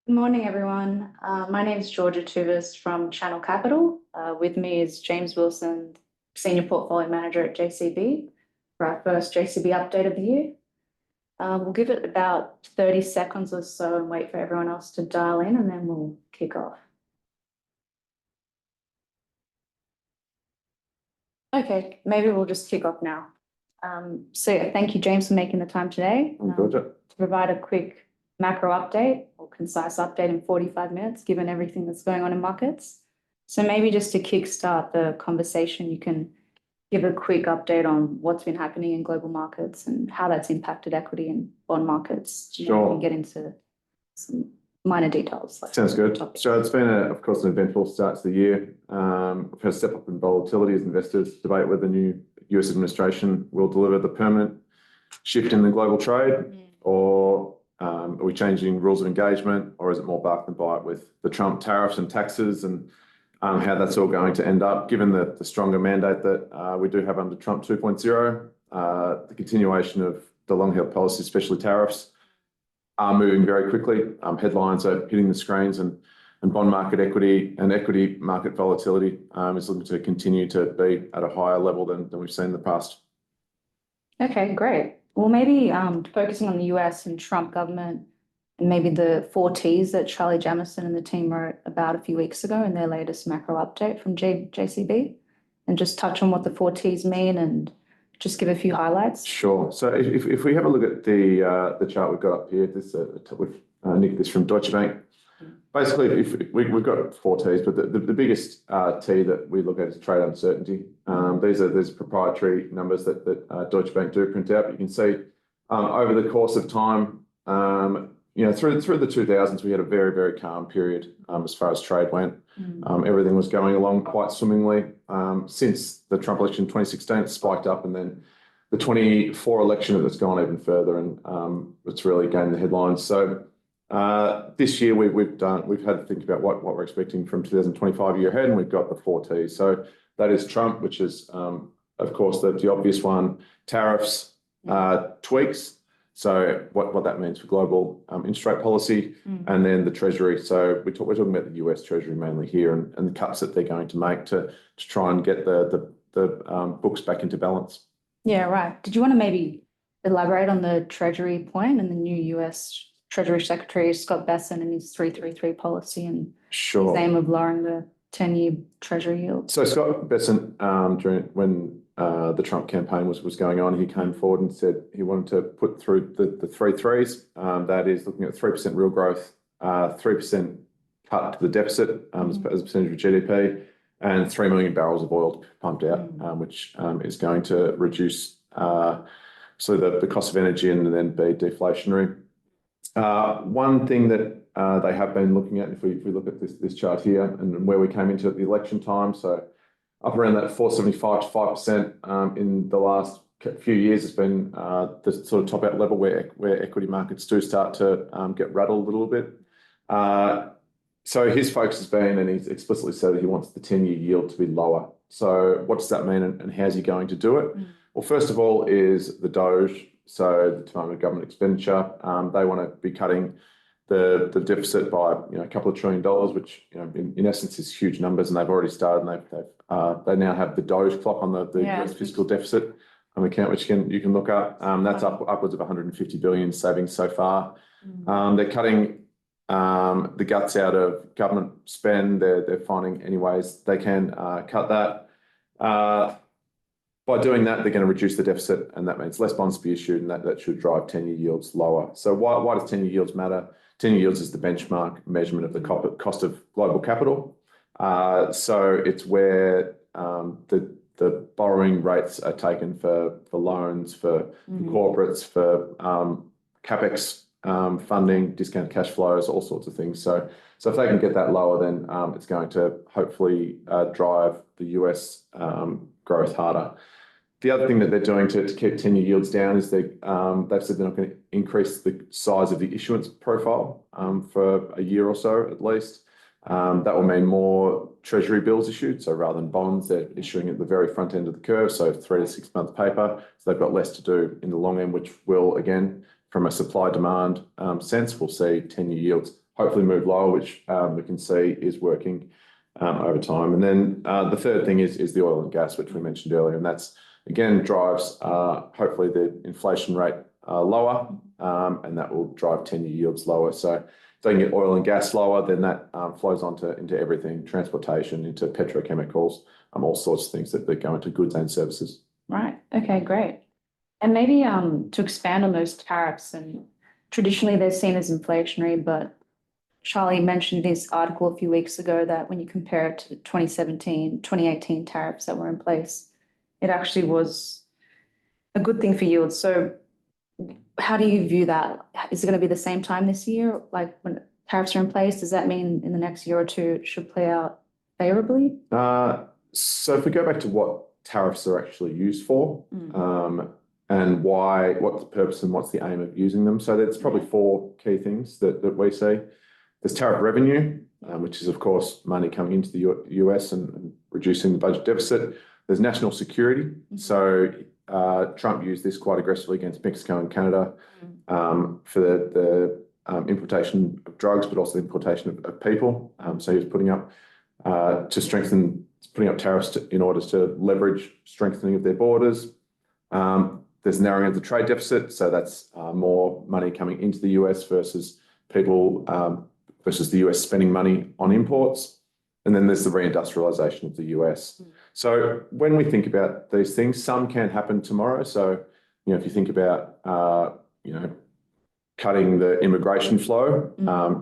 Good morning, everyone. My name is Georgia Tuvis from Channel Capital. With me is James Wilson, Senior Portfolio Manager at JCB, for our first JCB update of the year. We'll give it about 30 seconds or so and wait for everyone else to dial in, and then we'll kick off. Okay, maybe we'll just kick off now. So yeah, thank you, James, for making the time today to provide a quick macro update or concise update in 45 minutes, given everything that's going on in markets. So maybe just to kickstart the conversation, you can give a quick update on what's been happening in global markets and how that's impacted equity and bond markets. Sure. Then we can get into some minor details. Sounds good. So it's been, of course, an eventful start to the year. We've had a step up in volatility as investors debate whether the new U.S. administration will deliver the permanent shift in the global trade, or are we changing rules of engagement, or is it more bark than bite with the Trump tariffs and taxes, and how that's all going to end up, given the stronger mandate that we do have under Trump 2.0, the continuation of the long-held policy, especially tariffs, are moving very quickly. Headlines are hitting the screens, and bond market equity and equity market volatility is looking to continue to be at a higher level than we've seen in the past. Okay, great. Well, maybe focusing on the US and Trump government, and maybe the 4 Ts that Charlie Jamieson and the team wrote about a few weeks ago in their latest macro update from JCB, and just touch on what the 4 Ts mean and just give a few highlights. Sure. So if we have a look at the chart we've got up here, this we've nicked this from Deutsche Bank. Basically, if we've got 4 Ts, but the biggest T that we look at is trade uncertainty. These are proprietary numbers that Deutsche Bank do print out. You can see over the course of time, through the 2000s, we had a very, very calm period as far as trade went. Everything was going along quite swimmingly. Since the Trump election in 2016, it spiked up, and then the 24 election, it's gone even further, and it's really gained the headlines. So this year we've had to think about what we're expecting from 2025 year ahead, and we've got the 4 Ts. So that is Trump, which is of course the obvious one. Tariffs, tweaks. So what that means for global interest rate policy, and then the Treasury. So we're talking about the U.S. Treasury mainly here, and the cuts that they're going to make to try and get the books back into balance. Yeah, right. Did you want to maybe elaborate on the Treasury point and the new U.S. Treasury Secretary Scott Bessent and his 333 policy and his aim of lowering the 10-year Treasury yield? So Scott Bessent, when the Trump campaign was going on, he came forward and said he wanted to put through the 3 threes. That is looking at 3% real growth, 3% cut to the deficit as a percentage of GDP, and 3 million barrels of oil pumped out, which is going to reduce the cost of energy and then be deflationary. One thing that they have been looking at, if we look at this chart here and where we came into at the election time, so up around that 4.75 to 5% in the last few years has been the sort of top out level where equity markets do start to get rattled a little bit. So his focus has been, and he's explicitly said that he wants the 10-year yield to be lower. So what does that mean, and how's he going to do it? Well, first of all is the DOGE, so the Department of Government Expenditure. They want to be cutting the deficit by a couple of $1 trillion, which in essence is huge numbers, and they've already started. And they now have the DOGE clock on the US fiscal deficit account, which you can look up. That's upwards of 150 billion savings so far. They're cutting the guts out of government spend. They're finding any ways they can cut that. By doing that, they're going to reduce the deficit, and that means less bonds to be issued, and that should drive 10-year yields lower. So why does 10-year yields matter? 10-year yields is the benchmark measurement of the cost of global capital. So it's where the borrowing rates are taken for loans, for corporates, for capex funding, discounted cash flows, all sorts of things. So if they can get that lower, then it's going to hopefully drive the US growth harder. The other thing that they're doing to keep 10-year yields down is they've said they're not going to increase the size of the issuance profile for a year or so at least. That will mean more Treasury bills issued. So rather than bonds, they're issuing at the very front end of the curve, so 3 to 6 month paper. So they've got less to do in the long end, which will, again, from a supply-demand sense, we'll see 10-year yields hopefully move lower, which we can see is working over time. And then the third thing is the oil and gas, which we mentioned earlier, and that's again drives hopefully the inflation rate lower, and that will drive 10-year yields lower. So if they can get oil and gas lower, then that flows into everything, transportation, into petrochemicals, all sorts of things that go into goods and services. Right. Okay, great. And maybe to expand on those tariffs, and traditionally they're seen as inflationary, but Charlie mentioned this article a few weeks ago that when you compare it to the 2017, 2018 tariffs that were in place, it actually was a good thing for yields. So how do you view that? Is it going to be the same time this year? Like when tariffs are in place, does that mean in the next year or two it should play out favorably? So if we go back to what tariffs are actually used for, and what the purpose and what's the aim of using them. So there's probably four key things that we see. There's tariff revenue, which is of course money coming into the US and reducing the budget deficit. There's national security. So Trump used this quite aggressively against Mexico and Canada for the importation of drugs, but also the importation of people. So he was putting up tariffs in order to leverage strengthening of their borders. There's narrowing of the trade deficit, so that's more money coming into the US versus versus the US spending money on imports. And then there's the reindustrialization of the US. So when we think about these things, some can happen tomorrow. So, if you think about, cutting the immigration flow,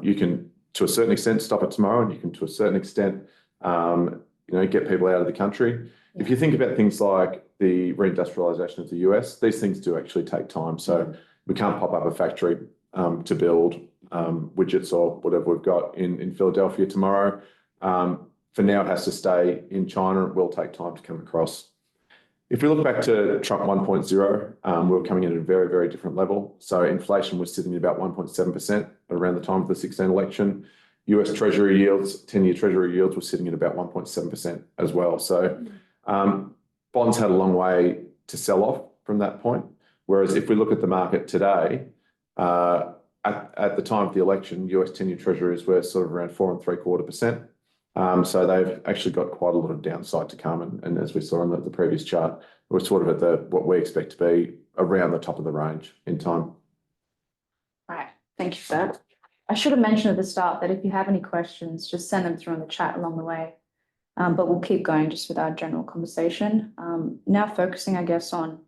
you can, to a certain extent, stop it tomorrow, and you can, to a certain extent, get people out of the country. If you think about things like the reindustrialization of the US, these things do actually take time. So we can't pop up a factory to build widgets or whatever we've got in Philadelphia tomorrow. For now, it has to stay in China. It will take time to come across. If we look back to Trump 1.0, we were coming in at a very, very different level. So inflation was sitting at about 1.7% around the time of the 2016 election. US Treasury yields, 10-year Treasury yields were sitting at about 1.7% as well. So bonds had a long way to sell off from that point. Whereas if we look at the market today, at the time of the election, US 10-year Treasuries were sort of around 4.75%. So they've actually got quite a lot of downside to come. And as we saw on the previous chart, we're sort of at what we expect to be around the top of the range in time. Right. Thank you for that. I should have mentioned at the start that if you have any questions, just send them through in the chat along the way. But we'll keep going just with our general conversation. Now focusing, I guess, on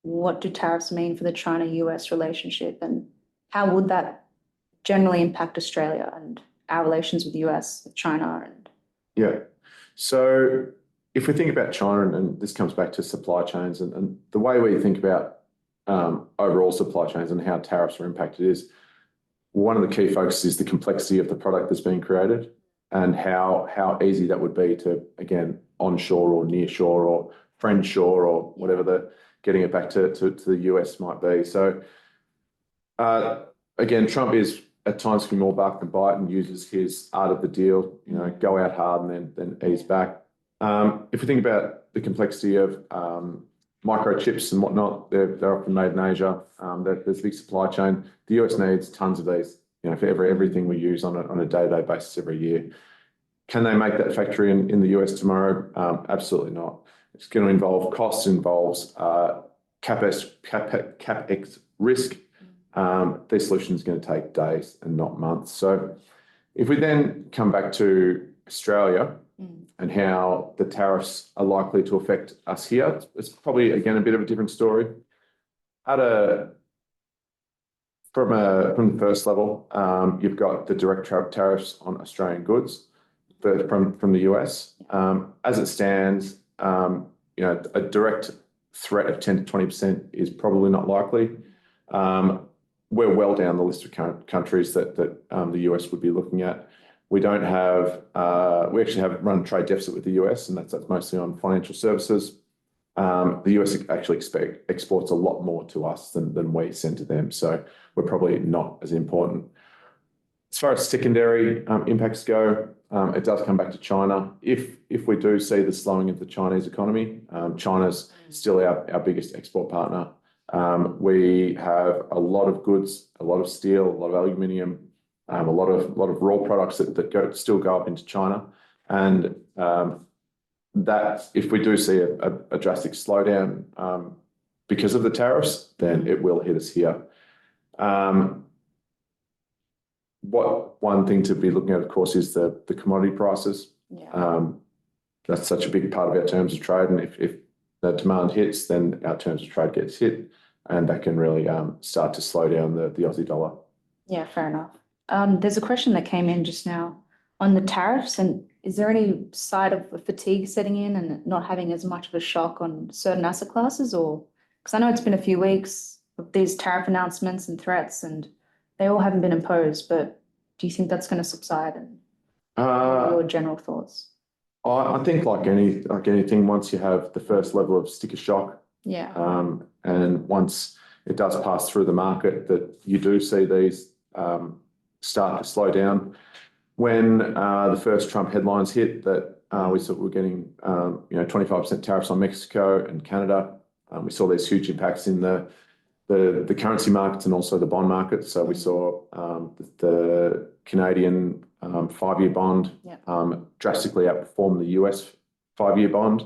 what do tariffs mean for the China-US relationship, and how would that generally impact Australia and our relations with the US, with China? Yeah. So if we think about China, and this comes back to supply chains, and the way we think about overall supply chains and how tariffs are impacted is, one of the key focuses is the complexity of the product that's being created and how easy that would be to, again, onshore or nearshore or friendshore or whatever getting it back to the US might be. So again, Trump is at times can more bark than bite and uses his art of the deal, go out hard and then ease back. If we think about the complexity of microchips and whatnot, they're often made in Asia. There's a big supply chain. The US needs tons of these, for everything we use on a day-to-day basis every year. Can they make that factory in the US tomorrow? Absolutely not. It's going to involve costs, involves CapEx risk. These solutions are going to take days and not months. So if we then come back to Australia and how the tariffs are likely to affect us here, it's probably, again, a bit of a different story. From the first level, you've got the direct tariffs on Australian goods from the US. As it stands, a direct threat of 10 to 20% is probably not likely. We're well down the list of countries that the US would be looking at. We actually have run a trade deficit with the US, and that's mostly on financial services. The US actually exports a lot more to us than we send to them. So we're probably not as important. As far as secondary impacts go, it does come back to China. If we do see the slowing of the Chinese economy, China's still our biggest export partner. We have a lot of goods, a lot of steel, a lot of aluminium a lot of raw products that still go up into China, and that if we do see a drastic slowdown because of the tariffs, then it will hit us here. One thing to be looking at, of course, is the commodity prices. Yeah. That's such a big part of our terms of trade, and if the demand hits, then our terms of trade gets hit, and that can really start to slow down the Aussie dollar. Yeah, fair enough. There's a question that came in just now on the tariffs, and is there any side of fatigue setting in and not having as much of a shock on certain asset classes? Or because I know it's been a few weeks of these tariff announcements and threats, and they all haven't been imposed, but do you think that's going to subside? And your general thoughts? I think like anything, once you have the first level of sticker shock, and once it does pass through the market, that you do see these start to slow down. When the first Trump headlines hit, that we saw we're getting 25% tariffs on Mexico and Canada. We saw these huge impacts in the currency markets and also the bond markets. So we saw the Canadian 5-year bond drastically outperform the US 5-year bond.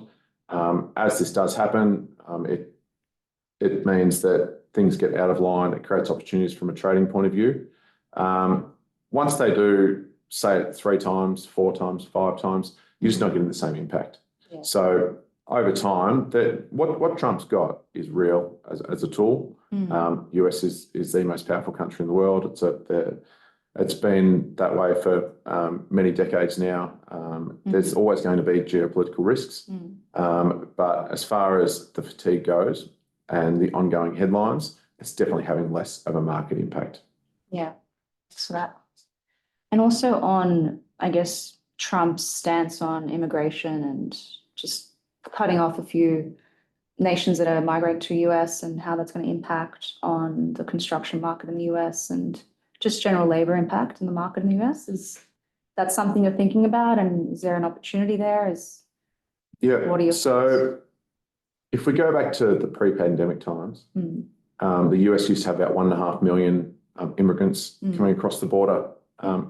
As this does happen, it means that things get out of line. It creates opportunities from a trading point of view. Once they do say it 3 times, 4 times, 5 times, you're just not getting the same impact. Yeah. So over time, what Trump's got is real as a tool. US is the most powerful country in the world. It's been that way for many decades now. There's always going to be geopolitical risks. But as far as the fatigue goes and the ongoing headlines, it's definitely having less of a market impact. Yeah, thanks for that. And also on, I guess, Trump's stance on immigration and just cutting off a few nations that are migrating to US and how that's going to impact on the construction market in the US and just general labor impact in the market in the US. Is that something you're thinking about? And is there an opportunity there? What are your thoughts? If we go back to the pre-pandemic times, the US used to have about 1.5 million immigrants coming across the border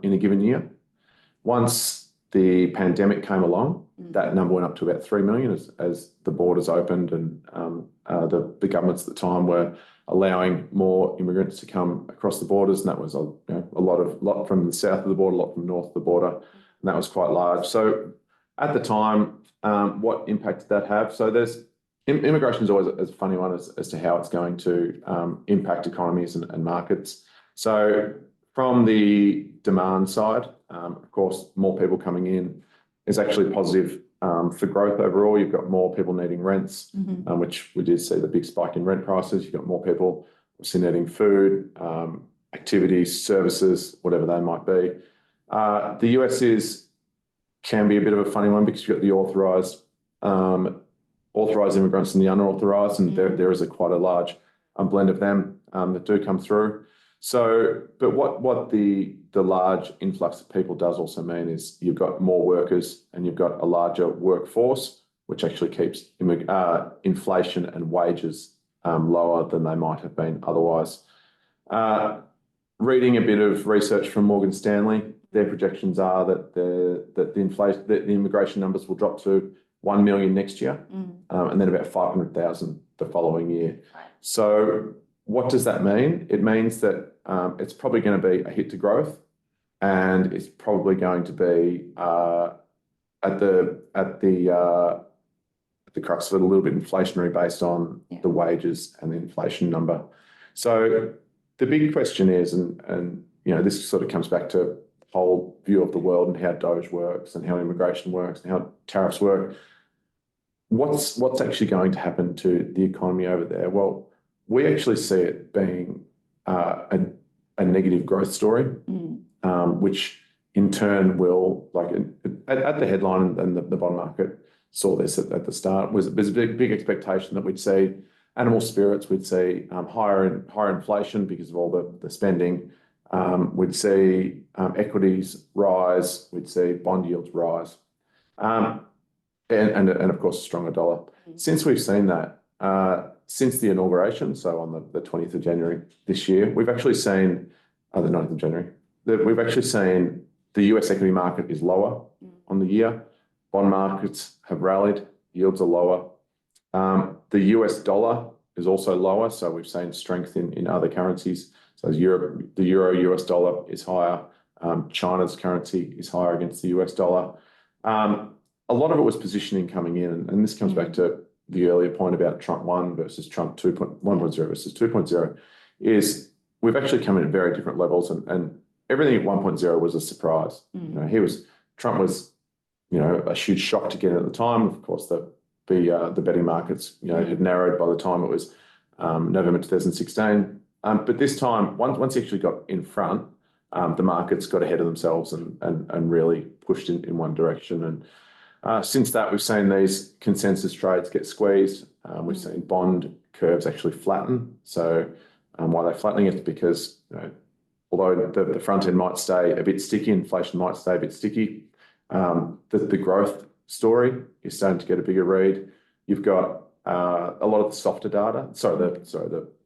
in a given year. Once the pandemic came along, that number went up to about 3 million as the borders opened, and the governments at the time were allowing more immigrants to come across the borders, and that was a lot from the south of the border, a lot from north of the border, and that was quite large. So at the time, what impact did that have? So immigration is always a funny one as to how it's going to impact economies and markets. So from the demand side, of course, more people coming in is actually positive for growth overall. You've got more people needing rents, which we did see the big spike in rent prices. You've got more people obviously needing food, activities, services, whatever they might be. The US can be a bit of a funny one because you've got the authorised immigrants and the unauthorised, and there is quite a large blend of them that do come through. So, but what the large influx of people does also mean is you've got more workers and you've got a larger workforce, which actually keeps inflation and wages lower than they might have been otherwise. Reading a bit of research from Morgan Stanley, their projections are that the immigration numbers will drop to 1 million next year, and then about 500,000 the following year. Right. So what does that mean? It means that it's probably going to be a hit to growth, and it's probably going to be at the crux of it a little bit inflationary based on the wages and the inflation number. So the big question is, and this sort of comes back to the whole view of the world and how DOGE works and how immigration works and how tariffs work. What's actually going to happen to the economy over there? Well, we actually see it being a negative growth story, which in turn will, like at the headline and the bond market saw this at the start, there's a big expectation that we'd see animal spirits, we'd see higher inflation because of all the spending, we'd see equities rise, we'd see bond yields rise, and of course a stronger dollar. Since we've seen that, since the inauguration, so on the 20th of January this year, we've actually seen the 9th of January, we've actually seen the US equity market is lower on the year. Bond markets have rallied. Yields are lower. The US dollar is also lower, so we've seen strength in other currencies. So the euro US dollar is higher. China's currency is higher against the US dollar. A lot of it was positioning coming in, and this comes back to the earlier point about Trump 1 versus Trump 1.0 versus 2.0, is we've actually come in at very different levels, and everything at 1.0 was a surprise. Trump was, a huge shock to get at the time. Of course, the betting markets, had narrowed by the time it was November 2016. But this time, once he actually got in front, the markets got ahead of themselves and really pushed in one direction. And since that, we've seen these consensus trades get squeezed. We've seen bond curves actually flatten. So why they're flattening it? Because although the front end might stay a bit sticky, inflation might stay a bit sticky, the growth story is starting to get a bigger read. You've got a lot of the softer data.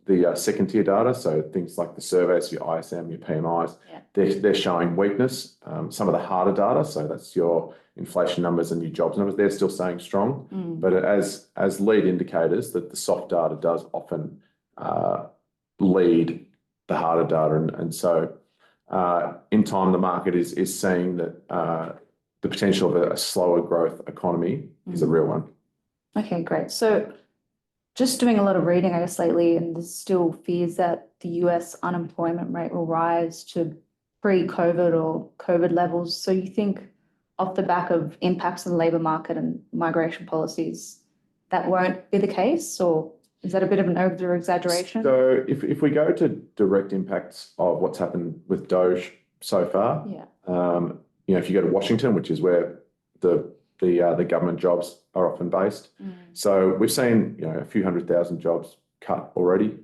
The second tier data, so things like the surveys, your ISM, your PMIs, they're showing weakness. Some of the harder data, so that's your inflation numbers and your jobs numbers, they're still staying strong. But as lead indicators, that the soft data does often lead the harder data, and so in time the market is seeing that the potential of a slower growth economy is a real one. Okay, great. So just doing a lot of reading, I guess, lately, and there's still fears that the US unemployment rate will rise to pre-COVID or COVID levels. So you think off the back of impacts on the labour market and migration policies, that won't be the case? Or is that a bit of an over-exaggeration? So if we go to direct impacts of what's happened with DOGE so far, if you go to Washington, which is where the government jobs are often based. So we've seen a few 100,000 jobs cut already.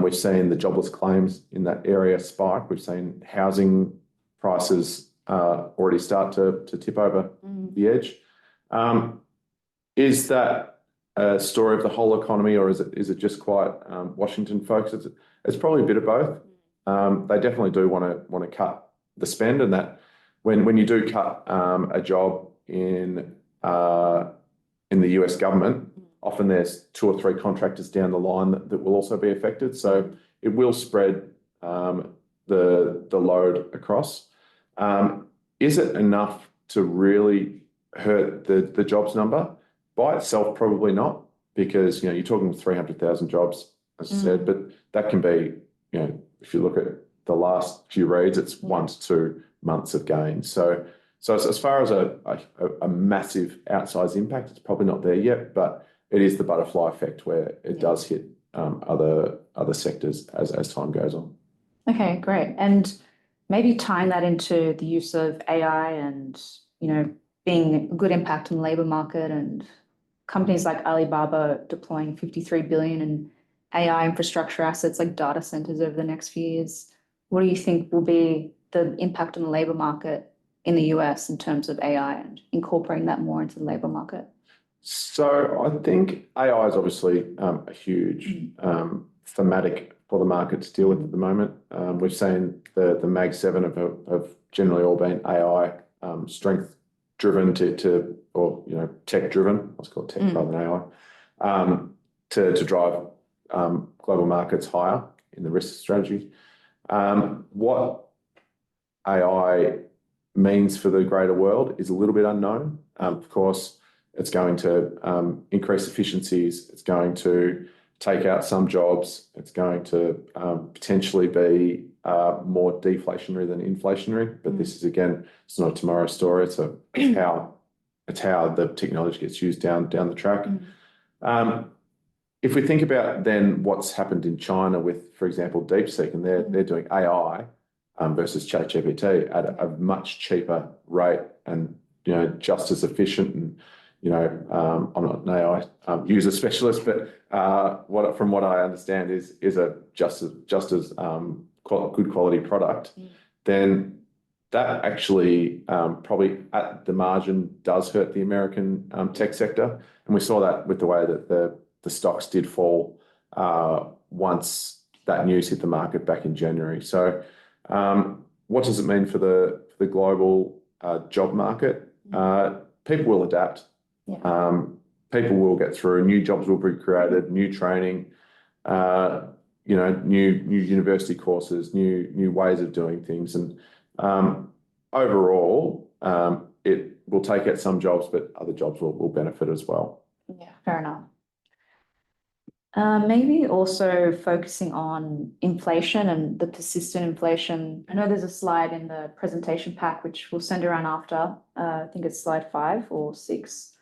We've seen the jobless claims in that area spike. We've seen housing prices already start to tip over the edge. Is that a story of the whole economy, or is it just quite Washington focused? It's probably a bit of both. They definitely do want to cut the spend, and that when you do cut a job in the US government, often there's 2 or 3 contractors down the line that will also be affected. So it will spread the load across. Is it enough to really hurt the jobs number? By itself, probably not, because you're talking 300,000 jobs, as I said, but that can be, if you look at the last few reads, it's 1 to 2 months of gain. So as far as a massive outsized impact, it's probably not there yet, but it is the butterfly effect where it does hit other sectors as time goes on. Okay, great. And maybe tying that into the use of AI and, being a good impact on the labour market, and companies like Alibaba deploying 53 billion in AI infrastructure assets like data centers over the next few years. What do you think will be the impact on the labour market in the US in terms of AI and incorporating that more into the labour market? So I think AI is obviously a huge thematic for the market to deal with at the moment. We've seen the Mag 7 have generally all been AI strength driven or tech driven. Let's call it tech rather than AI, to drive global markets higher in the risk strategy. What AI means for the greater world is a little bit unknown. Of course, it's going to increase efficiencies. It's going to take out some jobs. It's going to potentially be more deflationary than inflationary. But this is, again, it's not a tomorrow story. It's how the technology gets used down the track. If we think about then what's happened in China with, for example, DeepSeek, and they're doing AI versus ChatGPT at a much cheaper rate, and just as efficient. And I'm not an AI user specialist, but from what I understand is a just as good quality product. Then that actually probably at the margin does hurt the American tech sector, and we saw that with the way that the stocks did fall once that news hit the market back in January. So what does it mean for the global job market? People will adapt. Yeah. People will get through. New jobs will be created. New training. New university courses. New ways of doing things. And overall, it will take out some jobs, but other jobs will benefit as well. Yeah, fair enough. Maybe also focusing on inflation and the persistent inflation. I know there's a slide in the presentation pack, which we'll send around after. I think it's slide 5 or 6.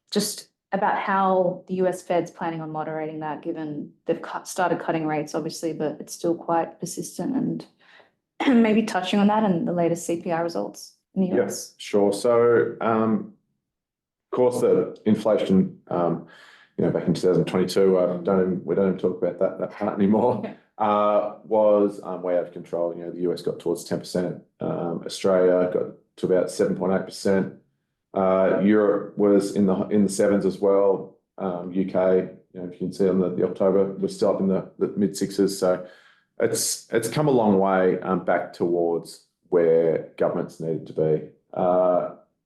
Just about how the US Fed's planning on moderating that, given they've started cutting rates, obviously, but it's still quite persistent, and maybe touching on that and the latest CPI results in the US. Yes, sure. So, of course, the inflation, back in 2022, we don't even talk about that part anymore. Was way out of control. The US got towards 10%. Australia got to about 7.8%. Europe was in the sevens as well. UK, if you can see on the October, we're still up in the mid sixes. So it's come a long way back towards where governments needed to be.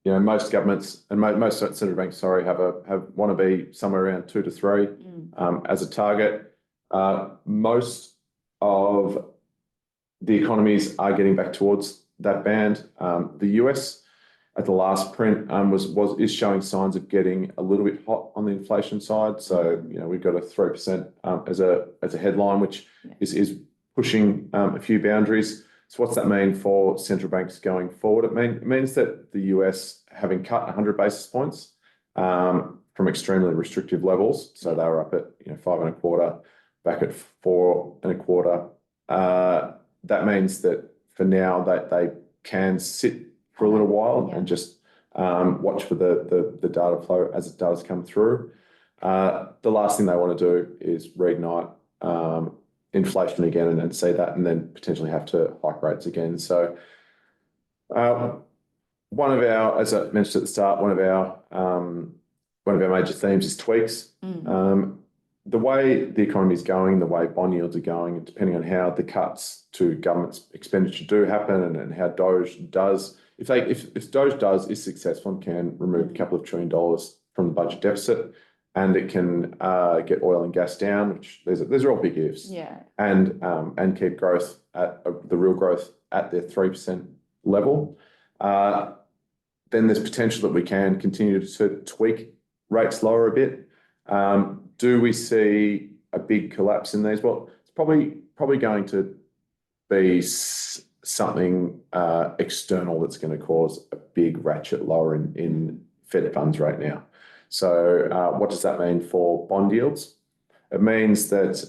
Most governments and most central banks, want to be somewhere around 2 to 3 as a target. Most of the economies are getting back towards that band. The US at the last print is showing signs of getting a little bit hot on the inflation side. So we've got a 3% as a headline, which is pushing a few boundaries. So what's that mean for central banks going forward? It means that the US, having cut 100 basis points from extremely restrictive levels, so they were up at 5.25, back at 4.25. That means that for now that they can sit for a little while and just watch for the data flow as it does come through. The last thing they want to do is reignite inflation again and see that, and then potentially have to hike rates again. So one of our, as I mentioned at the start, one of our major themes is tweaks. The way the economy is going, the way bond yields are going, and depending on how the cuts to government expenditure do happen, and how DOGE does, if DOGE is successful and can remove a couple of $1 trillion from the budget deficit, and it can get oil and gas down, which these are all big ifs, and keep growth at the real growth at their 3% level, then there's potential that we can continue to tweak rates lower a bit. Do we see a big collapse in these? Well, it's probably going to be something external that's going to cause a big ratchet lower in Fed funds right now. So what does that mean for bond yields? It means that,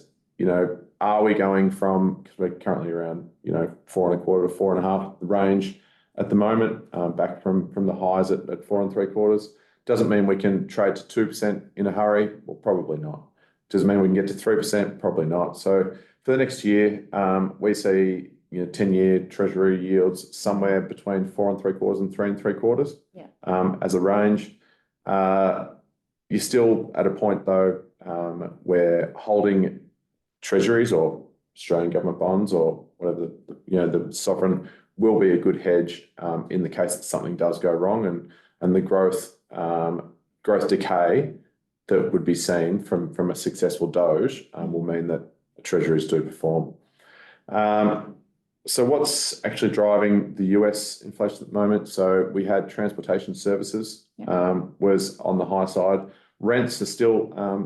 are we going from, because we're currently around, 4.25 to 4.5 range at the moment, back from the highs at 4.75. Doesn't mean we can trade to 2% in a hurry. Well, probably not. Does it mean we can get to 3%? Probably not. So for the next year, we see 10-year Treasury yields somewhere between 4.75 and 3.75 as a range. You're still at a point though where holding Treasuries or Australian government bonds or whatever the sovereign will be a good hedge in the case that something does go wrong, and the growth decay that would be seen from a successful DOGE will mean that Treasuries do perform. So what's actually driving the US inflation at the moment? So we had transportation services was on the high side. Rents are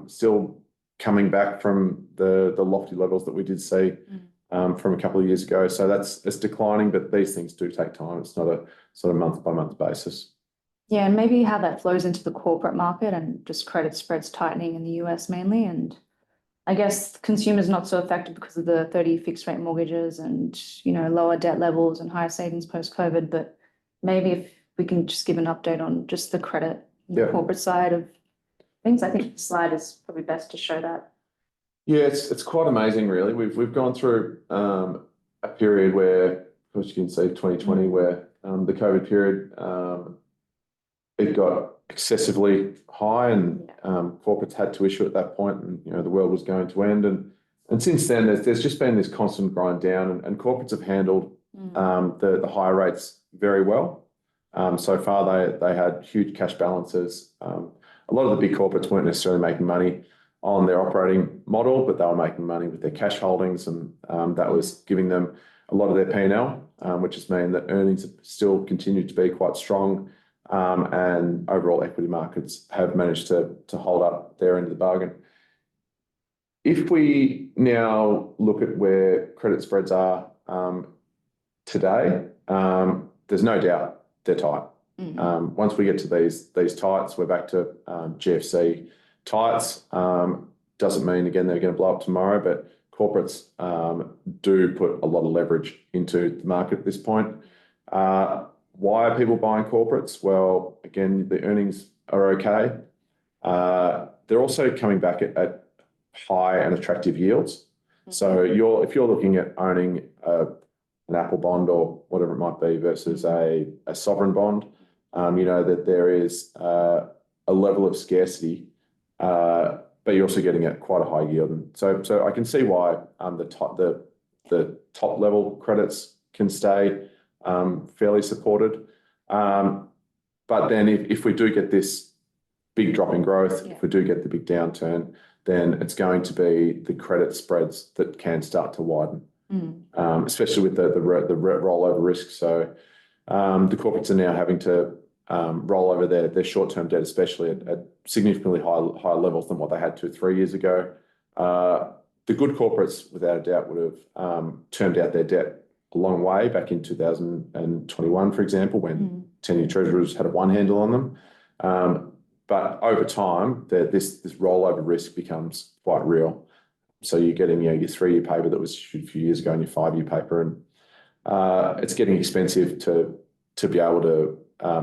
still coming back from the lofty levels that we did see from a couple of years ago. So it's declining, but these things do take time. It's not a sort of month by month basis. Yeah, and maybe how that flows into the corporate market and just credit spreads tightening in the US mainly. And I guess consumers not so affected because of the 30 fixed rate mortgages and, lower debt levels and higher savings post-COVID. But maybe if we can just give an update on just the credit, the corporate side of things. I think the slide is probably best to show that. Yeah, it's quite amazing, really. We've gone through a period where, of course, you can see 2020, where the COVID period, it got excessively high, and corporates had to issue at that point, and the world was going to end. And since then, there's just been this constant grind down, and corporates have handled the higher rates very well. So far, they had huge cash balances. A lot of the big corporates weren't necessarily making money on their operating model, but they were making money with their cash holdings, and that was giving them a lot of their P&L, which has meant that earnings have still continued to be quite strong, and overall equity markets have managed to hold up their end of the bargain. If we now look at where credit spreads are today, there's no doubt they're tight. Once we get to these tights, we're back to GFC tights. Doesn't mean, again, they're going to blow up tomorrow, but corporates do put a lot of leverage into the market at this point. Why are people buying corporates? Well, again, the earnings are okay. They're also coming back at high and attractive yields. So if you're looking at owning an Apple bond or whatever it might be versus a sovereign bond, you know that there is a level of scarcity, but you're also getting at quite a high yield. And so I can see why the top level credits can stay fairly supported. But then if we do get this big drop in growth, if we do get the big downturn, then it's going to be the credit spreads that can start to widen, especially with the rollover risk. So the corporates are now having to roll over their short-term debt, especially at significantly higher levels than what they had 2 or 3 years ago. The good corporates, without a doubt, would have termed out their debt a long way back in 2021, for example, when 10-year treasuries had a one handle on them. But over time, this rollover risk becomes quite real. So you're getting your 3-year paper that was issued a few years ago and your 5-year paper, and it's getting expensive to be able to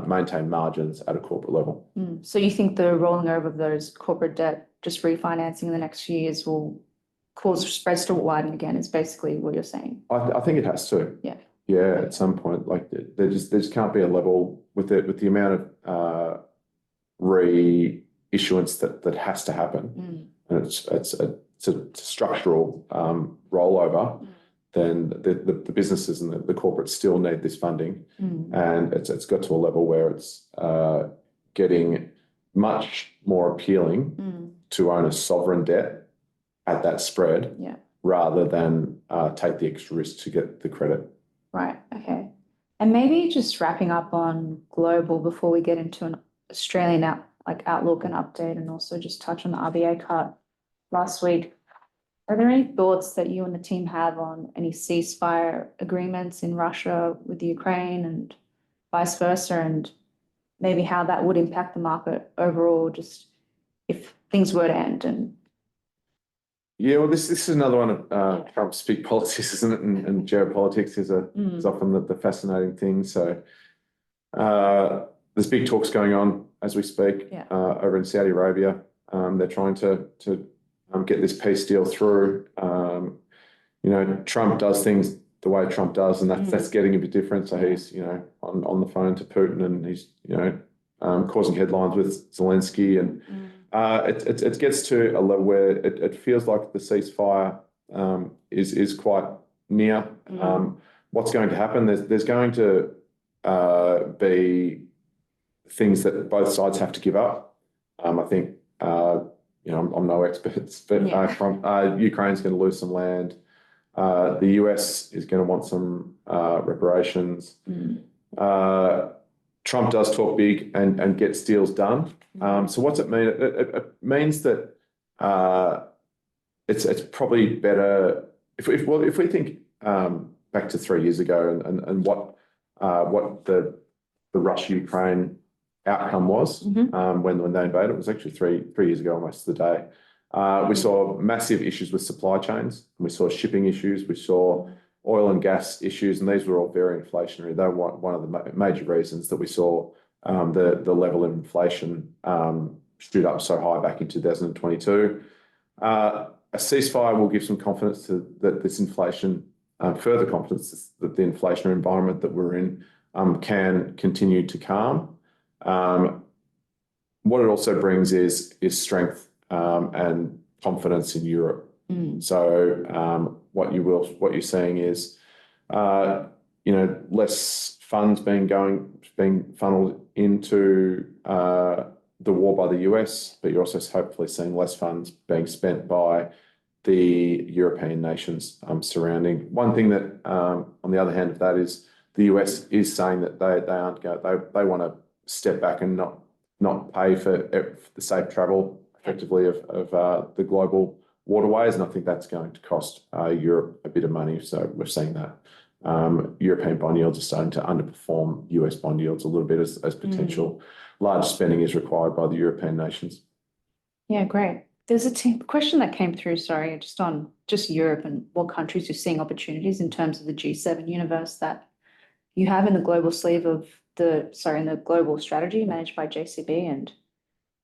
maintain margins at a corporate level. So you think the rolling over of those corporate debt, just refinancing in the next few years, will cause spreads to widen again, is basically what you're saying? I think it has to. Yeah, at some point, like there just can't be a level with the amount of reissuance that has to happen, and it's a structural rollover. Then the businesses and the corporates still need this funding, and it's got to a level where it's getting much more appealing to own a sovereign debt at that spread, rather than take the extra risk to get the credit. Right. Okay. And maybe just wrapping up on global before we get into an Australian outlook and update, and also just touch on the RBA cut last week. Are there any thoughts that you and the team have on any ceasefire agreements in Russia with Ukraine and vice versa, and maybe how that would impact the market overall, just if things were to end? And yeah, well, this is another one of Trump's big politics, isn't it? And geopolitics is often the fascinating thing. So there's big talks going on as we speak over in Saudi Arabia. They're trying to get this peace deal through. Trump does things the way Trump does, and that's getting a bit different. So he's on the phone to Putin, and he's causing headlines with Zelensky, and it gets to a level where it feels like the ceasefire is quite near. What's going to happen? There's going to be things that both sides have to give up. I think I'm no expert, but Ukraine's going to lose some land. The U.S. is going to want some reparations. Trump does talk big and gets deals done. So what's it mean? It means that it's probably better if we think back to 3 years ago and what the Russia-Ukraine outcome was when they invaded. It was actually three years ago, almost to the day. We saw massive issues with supply chains. We saw shipping issues. We saw oil and gas issues, and these were all very inflationary. They were one of the major reasons that we saw the level of inflation stood up so high back in 2022. A ceasefire will give some confidence that this inflation, further confidence that the inflationary environment that we're in can continue to calm. What it also brings is strength and confidence in Europe. So what you're saying is less funds being funneled into the war by the US, but you're also hopefully seeing less funds being spent by the European nations surrounding. One thing that, on the other hand of that, is the US is saying that they want to step back and not pay for the safe travel effectively of the global waterways, and I think that's going to cost Europe a bit of money. So we're seeing that European bond yields are starting to underperform US bond yields a little bit as potential large spending is required by the European nations. Yeah, great. There's a question that came through, sorry, just on Europe and what countries you're seeing opportunities in terms of the G7 universe that you have in the global sleeve of in the global strategy managed by JCB, and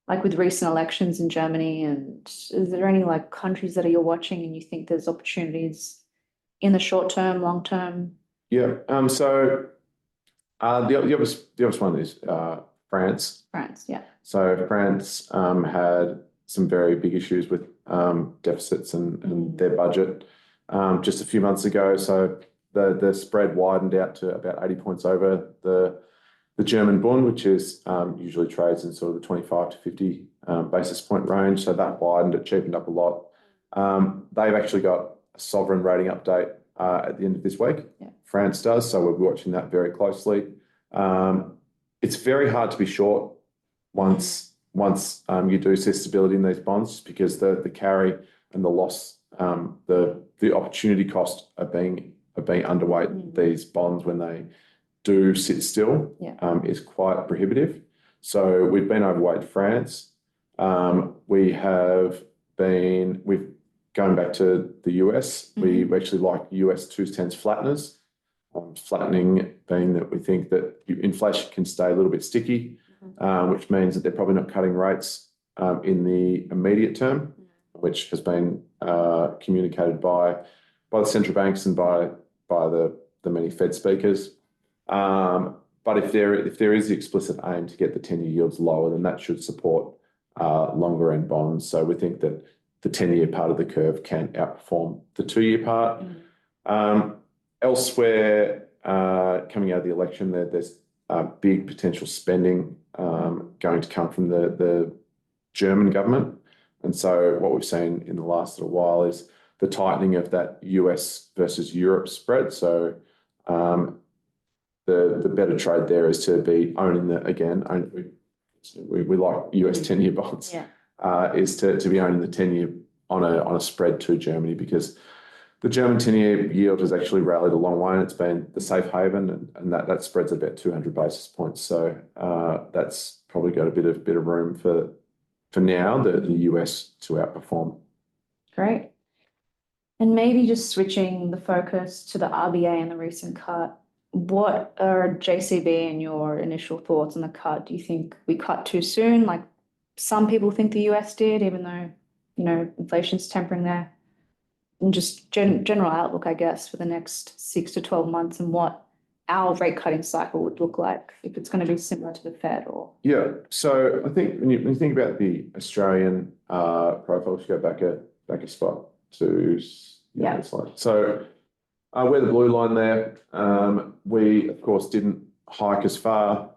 like with recent elections in Germany, and is there any like countries that you're watching and you think there's opportunities in the short term, long term? Yeah. So the obvious one is France. France, yeah. So France had some very big issues with deficits and their budget just a few months ago. So the spread widened out to about 80 points over the German Bund, which is usually trades in sort of the 25 to 50 basis point range. So that widened, it cheapened up a lot. They've actually got a sovereign rating update at the end of this week. Yeah. France does, so we're watching that very closely. It's very hard to be short once you do see stability in these bonds, because the carry and the loss, the opportunity cost of being underweight these bonds when they do sit still is quite prohibitive. So we've been overweight France. We've going back to the US. We actually like US 2s10s flatteners. Flattening being that we think that inflation can stay a little bit sticky, which means that they're probably not cutting rates in the immediate term, which has been communicated by the central banks and by the many Fed speakers. But if there is the explicit aim to get the 10-year yields lower, then that should support longer end bonds. So we think that the 10-year part of the curve can outperform the 2-year part. Elsewhere, coming out of the election, there's big potential spending going to come from the German government. And so what we've seen in the last little while is the tightening of that US versus Europe spread. So the better trade there is to be owning we like US 10-year bonds, is to be owning the 10-year on a spread to Germany, because the German 10-year yield has actually rallied a long way, and it's been the safe haven, and that spreads about 200 basis points. So that's probably got a bit of room for now the US to outperform. Great. And maybe just switching the focus to the RBA and the recent cut, what are JCB and your initial thoughts on the cut? Do you think we cut too soon, like some people think the US did, even though, inflation's tempering there? And just general outlook, I guess, for the next 6 to 12 months, and what our rate cutting cycle would look like, if it's going to be similar to the Fed or. Yeah. So I think when you think about the Australian profile, let's go back a spot to slide. So we're the blue line there. We of course didn't hike as far.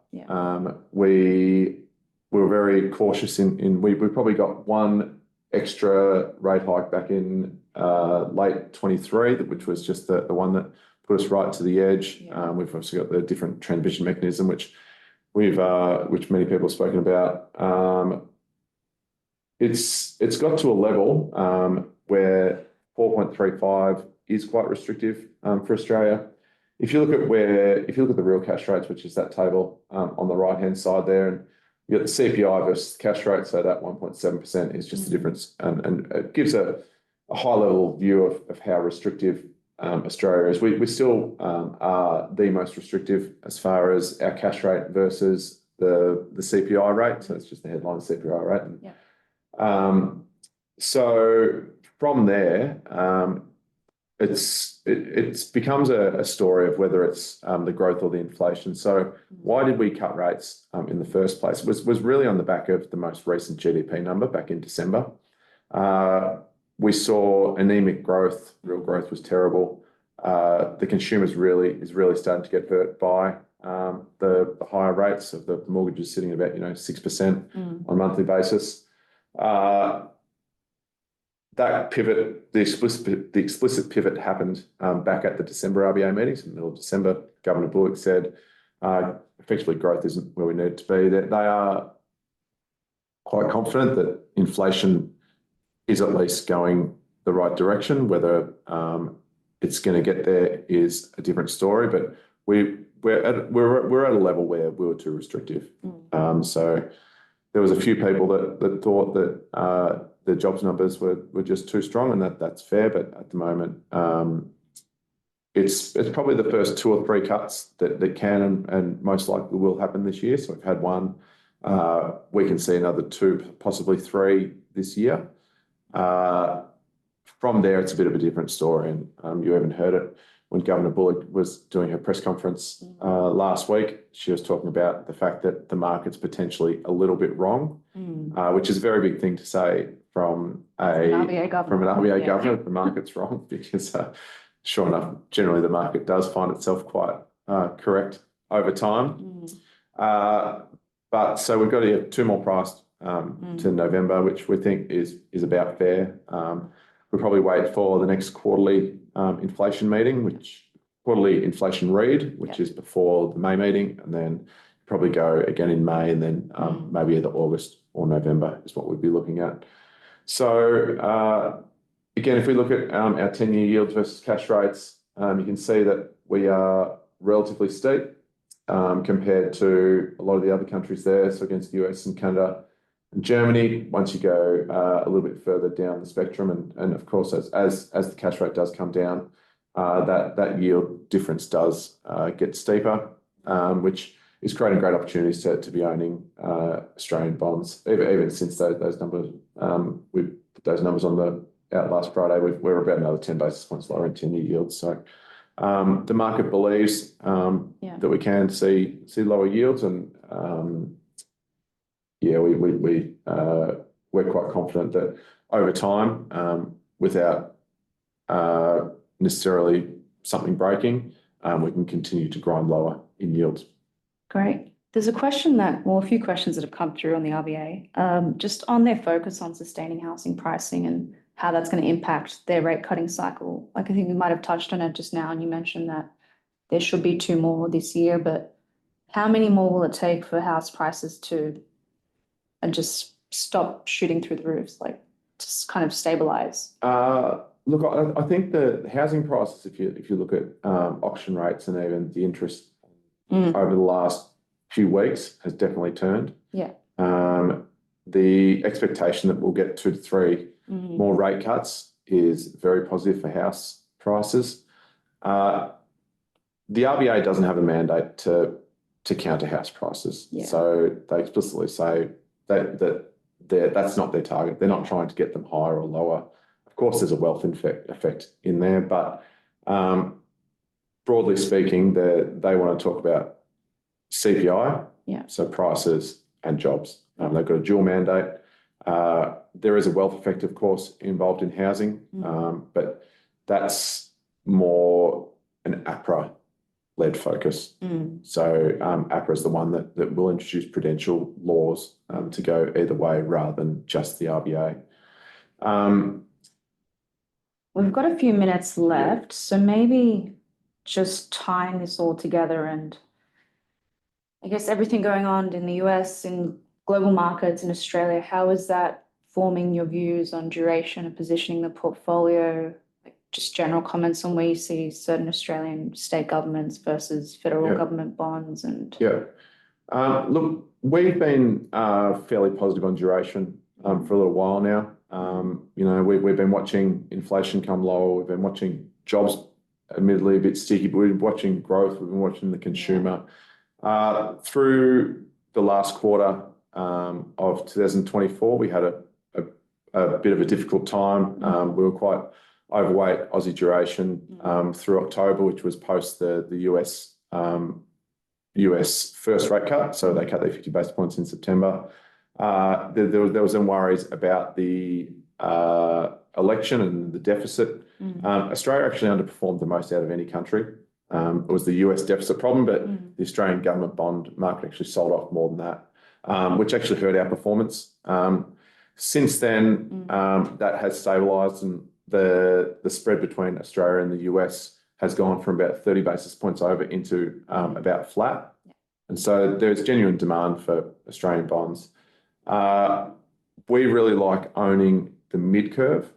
We were very cautious we probably got one extra rate hike back in late 23, which was just the one that put us right to the edge. We've obviously got the different transmission mechanism, which many people have spoken about. It's got to a level where 4.35 is quite restrictive for Australia. If you look at the real cash rates, which is that table on the right hand side there, and you got the CPI versus cash rate, so that 1.7% is just the difference, and it gives a high level view of how restrictive Australia is. We still are the most restrictive as far as our cash rate versus the CPI rate. So it's just the headline CPI rate. So from there, it becomes a story of whether it's the growth or the inflation. So why did we cut rates in the first place? Was really on the back of the most recent GDP number back in December. We saw anemic growth. Real growth was terrible. the consumer is really starting to get hurt by the higher rates of the mortgages sitting at about 6% on a monthly basis. That pivot, the explicit pivot happened back at the December RBA meetings. In the middle of December, Governor Bullock said effectively growth isn't where we need it to be. That they are quite confident that inflation is at least going the right direction. Whether it's going to get there is a different story, but we're at a level where we were too restrictive. So there was a few people that thought that the jobs numbers were just too strong, and that's fair. But at the moment, it's probably the first 2 or 3 cuts that can and most likely will happen this year. So we've had one. We can see another 2, possibly 3 this year. From there, it's a bit of a different story, and you haven't heard it when Governor Bullock was doing her press conference last week. She was talking about the fact that the market's potentially a little bit wrong, which is a very big thing to say from an RBA governor. The market's wrong, because sure enough, generally the market does find itself quite correct over time. But so we've got to get 2 more priced to November, which we think is about fair. We'll probably wait for the next quarterly inflation meeting, quarterly inflation read, which is before the May meeting, and then probably go again in May, and then maybe either August or November is what we'd be looking at. So again, if we look at our 10-year yields versus cash rates, you can see that we are relatively steep compared to a lot of the other countries there. So against the US and Canada and Germany, once you go a little bit further down the spectrum, and of course, as the cash rate does come down, that yield difference does get steeper, which is creating great opportunities to be owning Australian bonds. Even since those numbers, we put those numbers out last Friday, we're about another 10 basis points lower in 10-year yields. So the market believes that we can see lower yields, and we're quite confident that over time, without necessarily something breaking, we can continue to grind lower in yields. Great. There's a few questions that have come through on the RBA, just on their focus on sustaining housing pricing and how that's going to impact their rate cutting cycle. Like, I think we might have touched on it just now, and you mentioned that there should be 2 more this year, but how many more will it take for house prices to just stop shooting through the roofs, like just kind of stabilize? Look, I think the housing prices, if you look at auction rates and even the interest over the last few weeks, has definitely turned. Yeah. The expectation that we'll get 2 to 3 more rate cuts is very positive for house prices. The RBA doesn't have a mandate to counter house prices, so they explicitly say that's not their target. They're not trying to get them higher or lower. Of course, there's a wealth effect in there, but broadly speaking, they want to talk about CPI, so prices and jobs. They've got a dual mandate. There is a wealth effect, of course, involved in housing, but that's more an APRA-led focus. So APRA is the one that will introduce prudential laws to go either way rather than just the RBA. We've got a few minutes left, so maybe just tying this all together, and I guess everything going on in the US, in global markets, in Australia, how is that forming your views on duration and positioning the portfolio? Like, just general comments on where you see certain Australian state governments versus federal government bonds and... Look, we've been fairly positive on duration for a little while now. We've been watching inflation come lower. We've been watching jobs, admittedly a bit sticky, but we've been watching growth. We've been watching the consumer. Through the last quarter of 2024, we had a bit of a difficult time. We were quite overweight Aussie duration through October, which was post the US first rate cut. So they cut their 50 basis points in September. There was some worries about a election and the deficit. Australia actually underperformed the most out of any country. It was the US deficit problem, but the Australian government bond market actually sold off more than that, which actually hurt our performance. Since then, that has stabilised, and the spread between Australia and the US has gone from about 30 basis points over into about flat. And so there's genuine demand for Australian bonds. We really like owning the mid curve.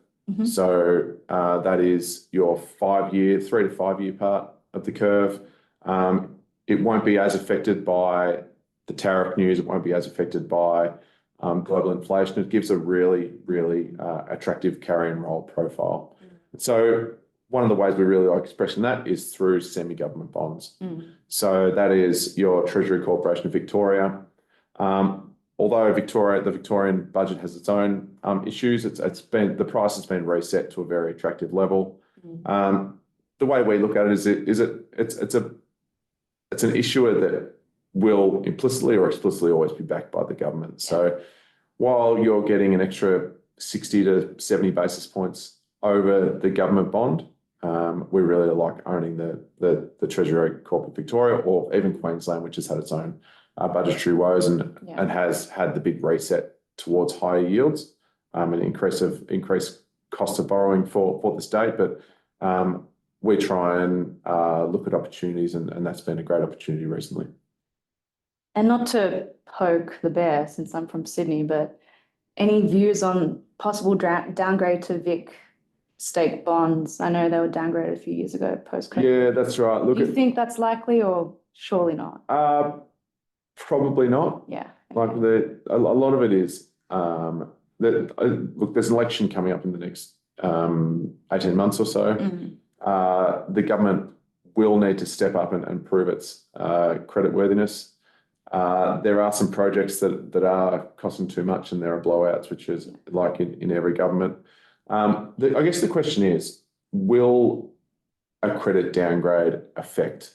So that is your 5 year, 3 to 5 year part of the curve. It won't be as affected by the tariff news. It won't be as affected by global inflation. It gives a really, really attractive carry and roll profile. So one of the ways we really like expressing that is through semi-government bonds. So that is your Treasury Corporation of Victoria. Although the Victorian budget has its own issues, the price has been reset to a very attractive level. The way we look at it is it's an issuer that will implicitly or explicitly always be backed by the government. So while you're getting an extra 60 to 70 basis points over the government bond, we really like owning the Treasury Corp of Victoria, or even Queensland, which has had its own budgetary woes and has had the big reset towards higher yields, and increased cost of borrowing for the state. But we try and look at opportunities, and that's been a great opportunity recently. And not to poke the bear, since I'm from Sydney, but any views on possible downgrade to Vic state bonds? I know they were downgraded a few years ago post-COVID. Yeah, that's right. Do you think that's likely, or surely not? Probably not. Yeah. Like a lot of it is look, there's an election coming up in the next 18 months or so. The government will need to step up and prove its creditworthiness. There are some projects that are costing too much, and there are blowouts, which is like in every government. I guess the question is, will a credit downgrade affect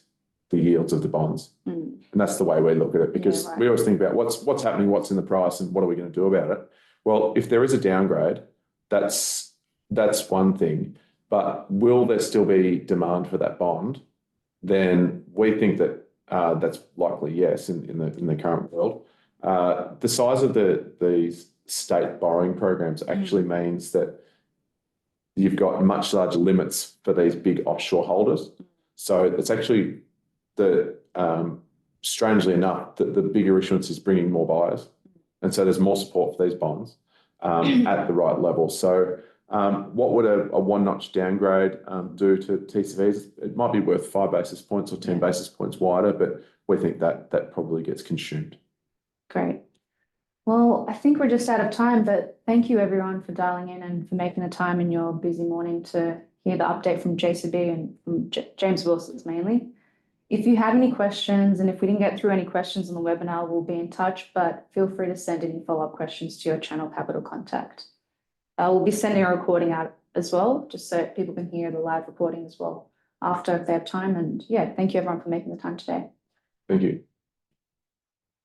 the yields of the bonds? And that's the way we look at it, because we always think about what's happening, what's in the price, and what are we going to do about it? Well, if there is a downgrade, that's one thing. But will there still be demand for that bond? Then we think that that's likely yes in the current world. The size of the state borrowing programs actually means that you've got much larger limits for these big offshore holders. So it's actually strangely enough, the bigger issuance is bringing more buyers. And so there's more support for these bonds at the right level. So what would a one-notch downgrade do to TCVs? It might be worth 5 basis points or 10 basis points wider, but we think that probably gets consumed. Great. Well, I think we're just out of time, but thank you everyone for dialing in and for making the time in your busy morning to hear the update from JCB and from James Wilson's mainly. If you have any questions, and if we didn't get through any questions on the webinar, we'll be in touch, but feel free to send any follow-up questions to your Channel Capital contact. We'll be sending a recording out as well, just so people can hear the live recording as well after, if they have time. And yeah, thank you everyone for making the time today. Thank you.